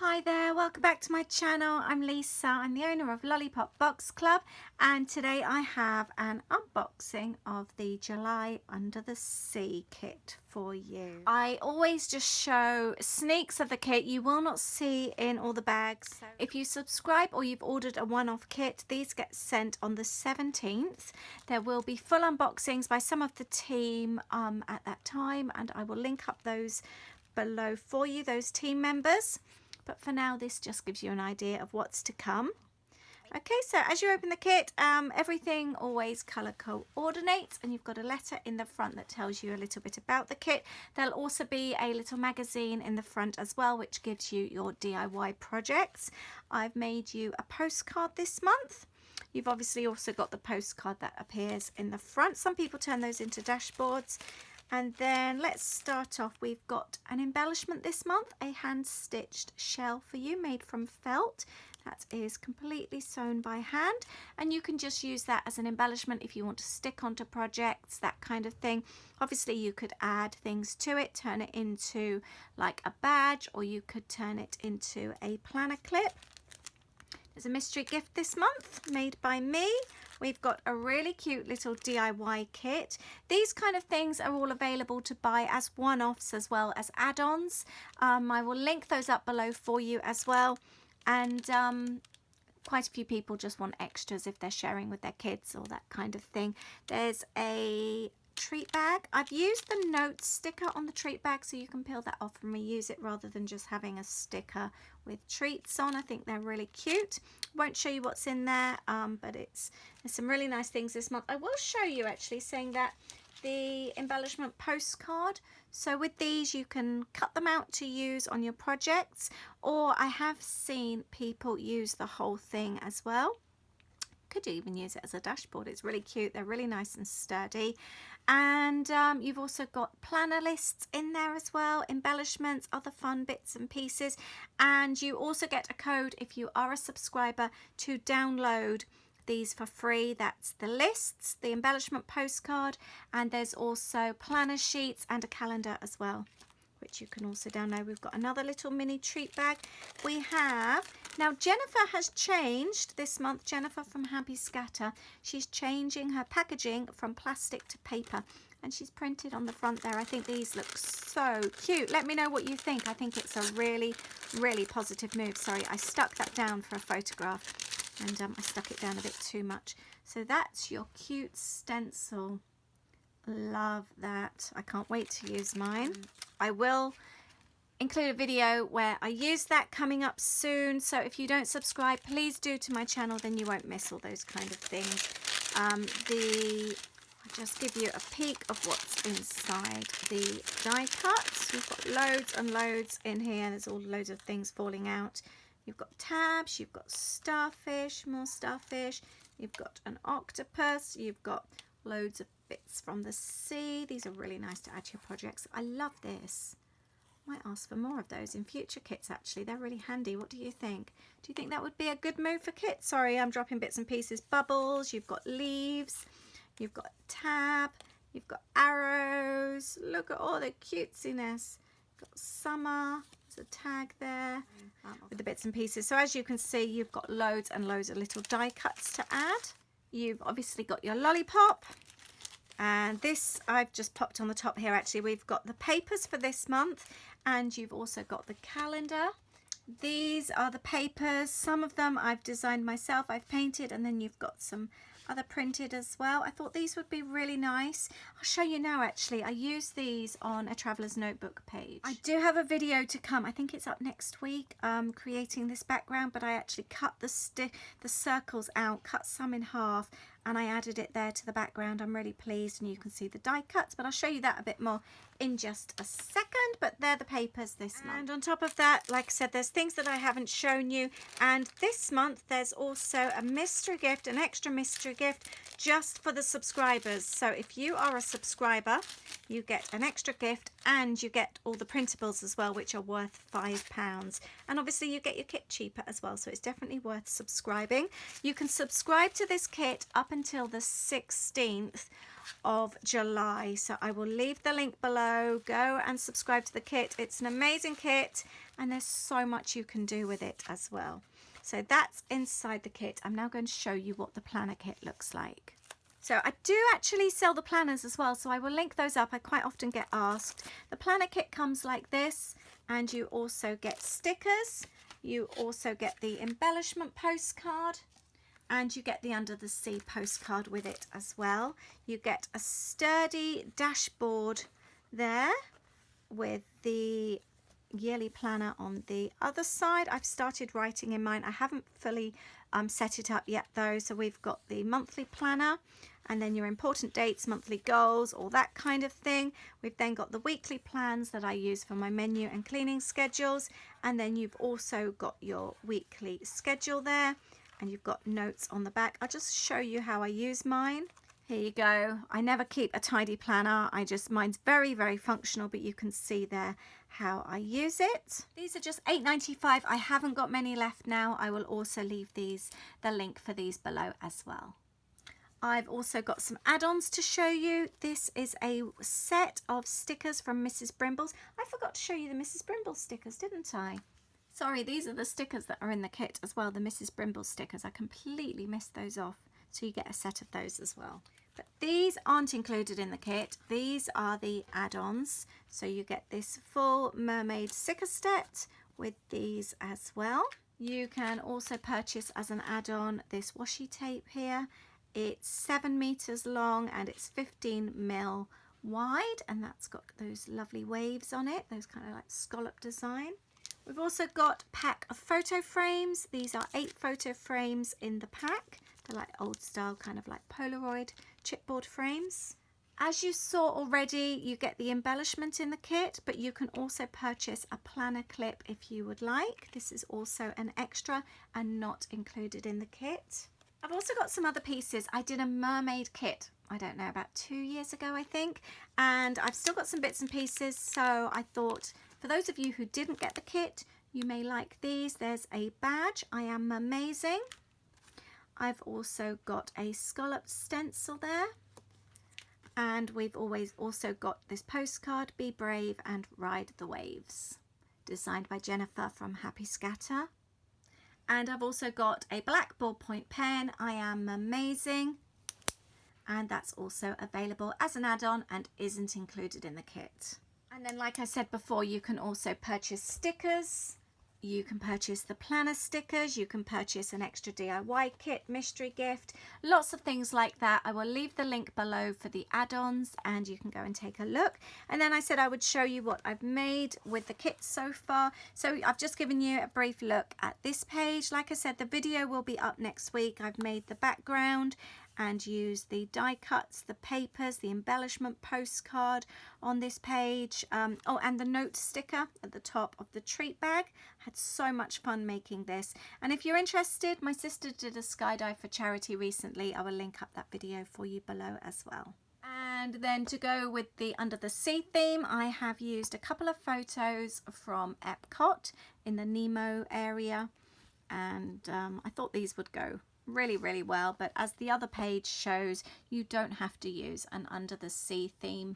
Hi there, welcome back to my channel. I'm Lisa, I'm the owner of Lollipop Box Club, and today I have an unboxing of the July Under the Sea kit for you. I always just show sneaks of the kit you will not see in all the bags. So if you subscribe or you've ordered a one-off kit, these get sent on the 17th. There will be full unboxings by some of the team at that time, and I will link up those below for you, those team members. But for now, this just gives you an idea of what's to come. Okay, so as you open the kit, everything always colour coordinates, and you've got a letter in the front that tells you a little bit about the kit. There'll also be a little magazine in the front as well, which gives you your DIY projects. I've made you a postcard this month. You've obviously also got the postcard that appears in the front. Some people turn those into dashboards. And then let's start off. We've got an embellishment this month, a hand-stitched shell for you made from felt. That is completely sewn by hand, and you can just use that as an embellishment if you want to stick onto projects, that kind of thing. Obviously you could add things to it, turn it into like a badge, or you could turn it into a planner clip. There's a mystery gift this month made by me. We've got a really cute little DIY kit. These kind of things are all available to buy as one-offs as well as add-ons. I will link those up below for you as well. And quite a few people just want extras if they're sharing with their kids or that kind of thing. There's a treat bag. I've used the note sticker on the treat bag so you can peel that off and reuse it rather than just having a sticker with treats on. I think they're really cute. Won't show you what's in there, but there's some really nice things this month. I will show you actually, saying that the embellishment postcard. So with these you can cut them out to use on your projects, or I have seen people use the whole thing as well. Could even use it as a dashboard. It's really cute. They're really nice and sturdy. And you've also got planner lists in there as well, embellishments, other fun bits and pieces. And you also get a code if you are a subscriber to download these for free. That's the lists, the embellishment postcard, and there's also planner sheets and a calendar as well, which you can also download. We've got another little mini treat bag. We have, now Jennifer has changed this month, Jennifer from Happy Scatter. She's changing her packaging from plastic to paper, and she's printed on the front there. I think these look so cute. Let me know what you think. I think it's a really, really positive move. Sorry, I stuck that down for a photograph, and I stuck it down a bit too much. So that's your cute stencil. Love that. I can't wait to use mine. I will include a video where I use that coming up soon, so if you don't subscribe, please do to my channel, then you won't miss all those kind of things. I'll just give you a peek of what's inside the die cuts. We've got loads and loads in here. There's all loads of things falling out. You've got tabs, you've got starfish, more starfish, you've got an octopus, you've got loads of bits from the sea. These are really nice to add to your projects. I love this. Might ask for more of those in future kits actually. They're really handy. What do you think? Do you think that would be a good move for kits? Sorry, I'm dropping bits and pieces. Bubbles, you've got leaves, you've got tab, you've got arrows. Look at all the cutesiness. You've got summer. There's a tag there with the bits and pieces. So as you can see, you've got loads and loads of little die cuts to add. You've obviously got your lollipop, and this I've just popped on the top here. Actually, we've got the papers for this month, and you've also got the calendar. These are the papers. Some of them I've designed myself, I've painted, and then you've got some other printed as well. I thought these would be really nice. I'll show you now actually. I use these on a traveler's notebook page. I do have a video to come. I think it's up next week, creating this background, but I actually cut the circles out, cut some in half, and I added it there to the background. I'm really pleased, and you can see the die cuts, but I'll show you that a bit more in just a second. But they're the papers this month. And on top of that, like I said, there's things that I haven't shown you, and this month there's also a mystery gift, an extra mystery gift just for the subscribers. So if you are a subscriber, you get an extra gift, and you get all the printables as well, which are worth £5. And obviously you get your kit cheaper as well, so it's definitely worth subscribing. You can subscribe to this kit up until the 16th of July, so I will leave the link below. Go and subscribe to the kit. It's an amazing kit, and there's so much you can do with it as well. So that's inside the kit. I'm now going to show you what the planner kit looks like. So I do actually sell the planners as well, so I will link those up. I quite often get asked. The planner kit comes like this, and you also get stickers. You also get the embellishment postcard, and you get the Under the Sea postcard with it as well. You get a sturdy dashboard there with the yearly planner on the other side. I've started writing in mine. I haven't fully set it up yet though. So we've got the monthly planner, and then your important dates, monthly goals, all that kind of thing. We've then got the weekly plans that I use for my menu and cleaning schedules, and then you've also got your weekly schedule there, and you've got notes on the back. I'll just show you how I use mine. Here you go. I never keep a tidy planner. Mine's very, very functional, but you can see there how I use it. These are just $8.95. I haven't got many left now. I will also leave the link for these below as well. I've also got some add-ons to show you. This is a set of stickers from Mrs. Brimble's. I forgot to show you the Mrs. Brimble stickers, didn't I? Sorry, these are the stickers that are in the kit as well, the Mrs. Brimble stickers. I completely missed those off, so you get a set of those as well. But these aren't included in the kit. These are the add-ons. So you get this full mermaid sticker set with these as well. You can also purchase as an add-on this washi tape here. It's 7 meters long and it's 15 mil wide, and that's got those lovely waves on it, those kind of like scallop design. We've also got a pack of photo frames. These are 8 photo frames in the pack. They're like old style, kind of like Polaroid chipboard frames. As you saw already, you get the embellishment in the kit, but you can also purchase a planner clip if you would like. This is also an extra and not included in the kit. I've also got some other pieces. I did a mermaid kit, I don't know, about 2 years ago, I think. And I've still got some bits and pieces. So I thought for those of you who didn't get the kit, you may like these. There's a badge, I am amazing. I've also got a scallop stencil there. And we've also got this postcard, Be Brave and Ride the Waves, designed by Jennifer from Happy Scatter. And I've also got a black ballpoint pen, I am amazing, and that's also available as an add-on and isn't included in the kit. And then, like I said before, you can also purchase stickers. You can purchase the planner stickers, you can purchase an extra DIY kit, mystery gift, lots of things like that. I will leave the link below for the add-ons and you can go and take a look. And then I said I would show you what I've made with the kit so far. So I've just given you a brief look at this page. Like I said, the video will be up next week. I've made the background and used the die cuts, the papers, the embellishment postcard on this page. Oh, and the note sticker at the top of the treat bag. Had so much fun making this. And if you're interested, my sister did a skydive for charity recently. I will link up that video for you below as well. And then to go with the Under the Sea theme, I have used a couple of photos from Epcot in the Nemo area. And I thought these would go really well, but as the other page shows, you don't have to use an under the sea theme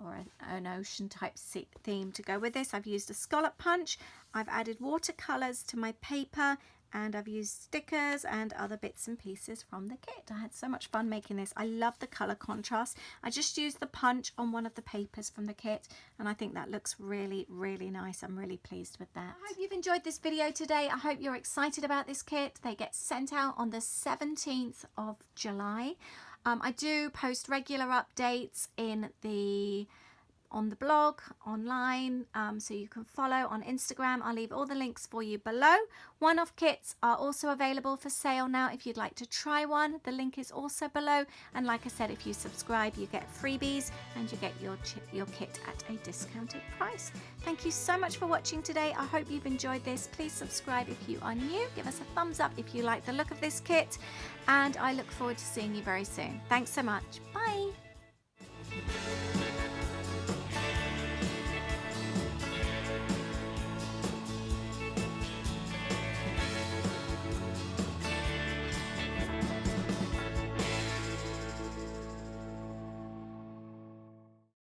or an ocean type theme to go with this. I've used a scallop punch, I've added watercolors to my paper, and I've used stickers and other bits and pieces from the kit. I had so much fun making this. I love the color contrast. I just used the punch on one of the papers from the kit, and I think that looks really nice. I'm really pleased with that. I hope you've enjoyed this video today. I hope you're excited about this kit. They get sent out on the 17th of July. I do post regular updates on the blog, online, so you can follow on Instagram. I'll leave all the links for you below. One-off kits are also available for sale now if you'd like to try one. The link is also below, and like I said, if you subscribe you get freebies and you get your kit at a discounted price. Thank you so much for watching today. I hope you've enjoyed this. Please subscribe if you are new. Give us a thumbs up if you like the look of this kit, and I look forward to seeing you very soon. Thanks so much. Bye.